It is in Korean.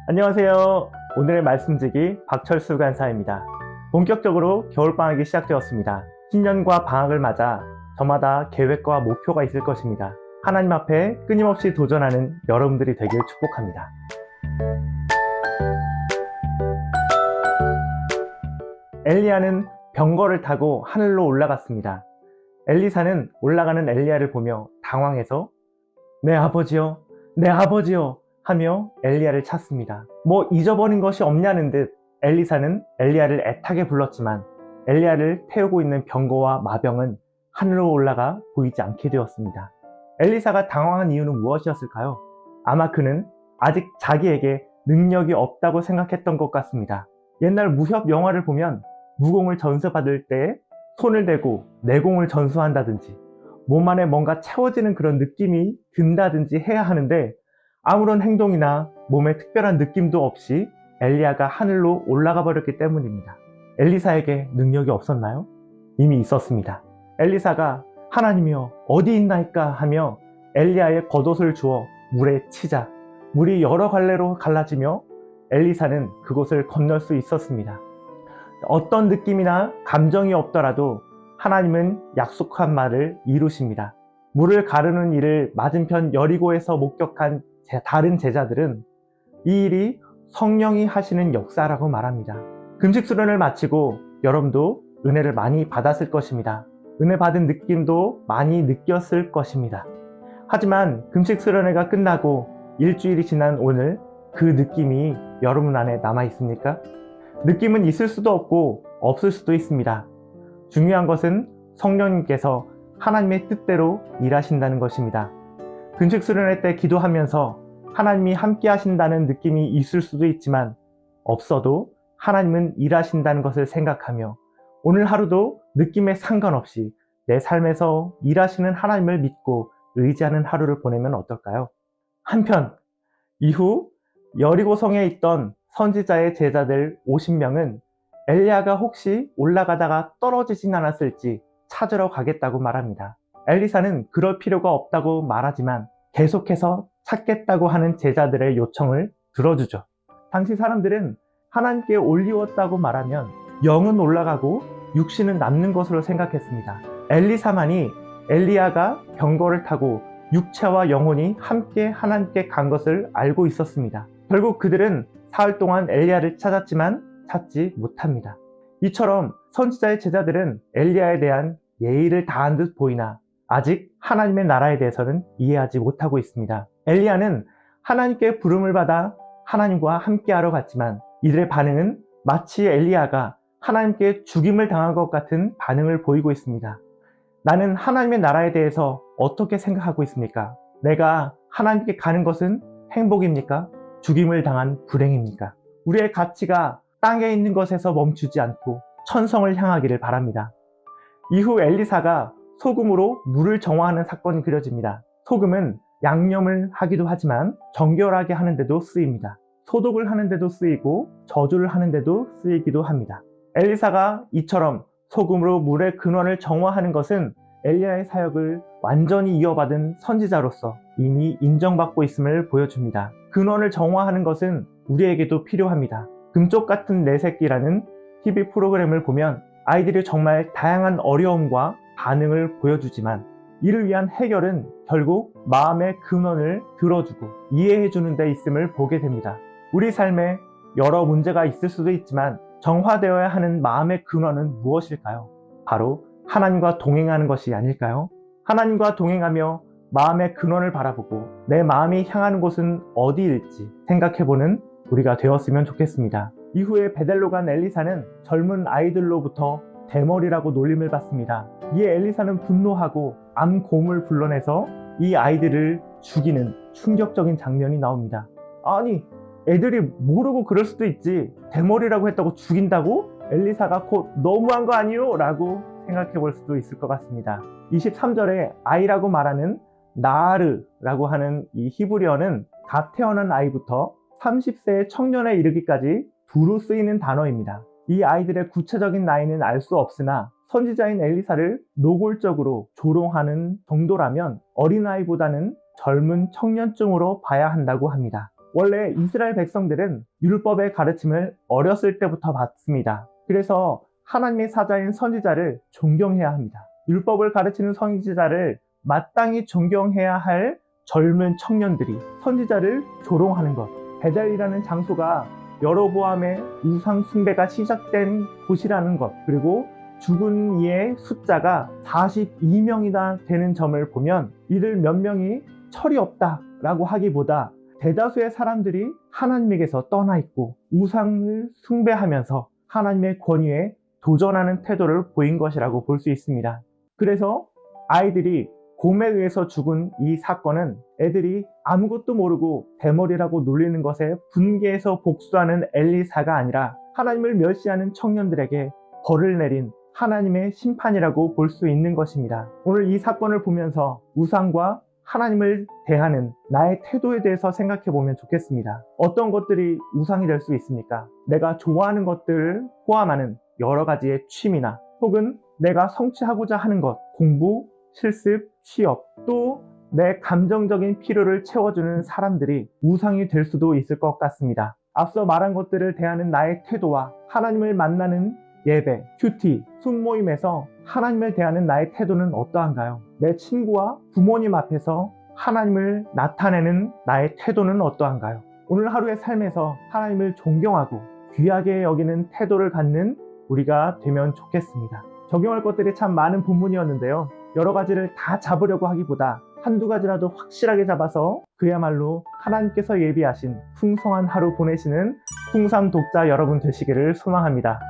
안녕하세요. 오늘의 말씀지기 박철수 간사입니다. 본격적으로 겨울방학이 시작되었습니다. 신년과 방학을 맞아 저마다 계획과 목표가 있을 것입니다. 하나님 앞에 끊임없이 도전하는 여러분들이 되길 축복합니다. 엘리야는 병거를 타고 하늘로 올라갔습니다. 엘리사는 올라가는 엘리야를 보며 당황해서 내 아버지여, 내 아버지여 하며 엘리야를 찾습니다. 뭐 잊어버린 것이 없냐는 듯 엘리사는 엘리야를 애타게 불렀지만 엘리야를 태우고 있는 병거와 마병은 하늘로 올라가 보이지 않게 되었습니다. 엘리사가 당황한 이유는 무엇이었을까요? 아마 그는 아직 자기에게 능력이 없다고 생각했던 것 같습니다. 옛날 무협 영화를 보면 무공을 전수받을 때 손을 대고 내공을 전수한다든지 몸 안에 뭔가 채워지는 그런 느낌이 든다든지 해야 하는데 아무런 행동이나 몸에 특별한 느낌도 없이 엘리야가 하늘로 올라가 버렸기 때문입니다. 엘리사에게 능력이 없었나요? 이미 있었습니다. 엘리사가 하나님이여 어디 있나이까 하며 엘리야의 겉옷을 주어 물에 치자 물이 여러 갈래로 갈라지며 엘리사는 그곳을 건널 수 있었습니다. 어떤 느낌이나 감정이 없더라도 하나님은 약속한 말을 이루십니다. 물을 가르는 일을 맞은편 여리고에서 목격한 다른 제자들은 이 일이 성령이 하시는 역사라고 말합니다. 금식수련을 마치고 여러분도 은혜를 많이 받았을 것입니다. 은혜 받은 느낌도 많이 느꼈을 것입니다. 하지만 금식수련회가 끝나고 일주일이 지난 오늘 그 느낌이 여러분 안에 남아 있습니까? 느낌은 있을 수도 없고 없을 수도 있습니다. 중요한 것은 성령님께서 하나님의 뜻대로 일하신다는 것입니다. 금식 수련회 때 기도하면서 하나님이 함께 하신다는 느낌이 있을 수도 있지만 없어도 하나님은 일하신다는 것을 생각하며 오늘 하루도 느낌에 상관없이 내 삶에서 일하시는 하나님을 믿고 의지하는 하루를 보내면 어떨까요? 한편 이후 여리고성에 있던 선지자의 제자들 50명은 엘리야가 혹시 올라가다가 떨어지진 않았을지 찾으러 가겠다고 말합니다. 엘리사는 그럴 필요가 없다고 말하지만 계속해서 찾겠다고 하는 제자들의 요청을 들어주죠. 당시 사람들은 하나님께 올리웠다고 말하면 영은 올라가고 육신은 남는 것으로 생각했습니다. 엘리사만이 엘리야가 병거를 타고 육체와 영혼이 함께 하나님께 간 것을 알고 있었습니다. 결국 그들은 사흘 동안 엘리야를 찾았지만 찾지 못합니다. 이처럼 선지자의 제자들은 엘리야에 대한 예의를 다한 듯 보이나 아직 하나님의 나라에 대해서는 이해하지 못하고 있습니다. 엘리야는 하나님께 부름을 받아 하나님과 함께하러 갔지만 이들의 반응은 마치 엘리야가 하나님께 죽임을 당한 것 같은 반응을 보이고 있습니다. 나는 하나님의 나라에 대해서 어떻게 생각하고 있습니까? 내가 하나님께 가는 것은 행복입니까? 죽임을 당한 불행입니까? 우리의 가치가 땅에 있는 것에서 멈추지 않고 천성을 향하기를 바랍니다. 이후 엘리사가 소금으로 물을 정화하는 사건이 그려집니다. 소금은 양념을 하기도 하지만 정결하게 하는 데도 쓰입니다. 소독을 하는 데도 쓰이고 저주를 하는 데도 쓰이기도 합니다. 엘리사가 이처럼 소금으로 물의 근원을 정화하는 것은 엘리야의 사역을 완전히 이어받은 선지자로서 이미 인정받고 있음을 보여줍니다. 근원을 정화하는 것은 우리에게도 필요합니다. 금쪽 같은 내 새끼라는 TV 프로그램을 보면 아이들이 정말 다양한 어려움과 반응을 보여주지만 이를 위한 해결은 결국 마음의 근원을 들어주고 이해해주는 데 있음을 보게 됩니다. 우리 삶에 여러 문제가 있을 수도 있지만 정화되어야 하는 마음의 근원은 무엇일까요? 바로 하나님과 동행하는 것이 아닐까요? 하나님과 동행하며 마음의 근원을 바라보고 내 마음이 향하는 곳은 어디일지 생각해보는 우리가 되었으면 좋겠습니다. 이후에 베델로 간 엘리사는 젊은 아이들로부터 대머리라고 놀림을 받습니다. 이에 엘리사는 분노하고 암곰을 불러내서 이 아이들을 죽이는 충격적인 장면이 나옵니다. 아니, 애들이 모르고 그럴 수도 있지 대머리라고 했다고 죽인다고? 엘리사가 곧 너무한 거 아니요? 라고 생각해 볼 수도 있을 것 같습니다. 23절에 아이라고 말하는 나하르라고 하는 이 히브리어는 갓 태어난 아이부터 30세의 청년에 이르기까지 두루 쓰이는 단어입니다. 이 아이들의 구체적인 나이는 알 수 없으나 선지자인 엘리사를 노골적으로 조롱하는 정도라면 어린아이보다는 젊은 청년쯤으로 봐야 한다고 합니다. 원래 이스라엘 백성들은 율법의 가르침을 어렸을 때부터 받습니다. 그래서 하나님의 사자인 선지자를 존경해야 합니다. 율법을 가르치는 선지자를 마땅히 존경해야 할 젊은 청년들이 선지자를 조롱하는 것. 베델이라는 장소가 여로보암의 우상 숭배가 시작된 곳이라는 것, 그리고 죽은 이의 숫자가 42명이나 되는 점을 보면 이들 몇 명이 철이 없다라고 하기보다 대다수의 사람들이 하나님에게서 떠나 있고 우상을 숭배하면서 하나님의 권위에 도전하는 태도를 보인 것이라고 볼 수 있습니다. 그래서 아이들이 곰에 의해서 죽은 이 사건은 애들이 아무것도 모르고 대머리라고 놀리는 것에 분개해서 복수하는 엘리사가 아니라 하나님을 멸시하는 청년들에게 벌을 내린 하나님의 심판이라고 볼 수 있는 것입니다. 오늘 이 사건을 보면서 우상과 하나님을 대하는 나의 태도에 대해서 생각해 보면 좋겠습니다. 어떤 것들이 우상이 될 수 있습니까? 내가 좋아하는 것들을 포함하는 여러 가지의 취미나 혹은 내가 성취하고자 하는 것, 공부, 실습, 취업, 또 내 감정적인 필요를 채워주는 사람들이 우상이 될 수도 있을 것 같습니다. 앞서 말한 것들을 대하는 나의 태도와 하나님을 만나는 예배, 큐티, 순모임에서 하나님을 대하는 나의 태도는 어떠한가요? 내 친구와 부모님 앞에서 하나님을 나타내는 나의 태도는 어떠한가요? 오늘 하루의 삶에서 하나님을 존경하고 귀하게 여기는 태도를 갖는 우리가 되면 좋겠습니다. 적용할 것들이 참 많은 본문이었는데요. 여러 가지를 다 잡으려고 하기보다 한두 가지라도 확실하게 잡아서 그야말로 하나님께서 예비하신 풍성한 하루 보내시는 풍삼 독자 여러분 되시기를 소망합니다.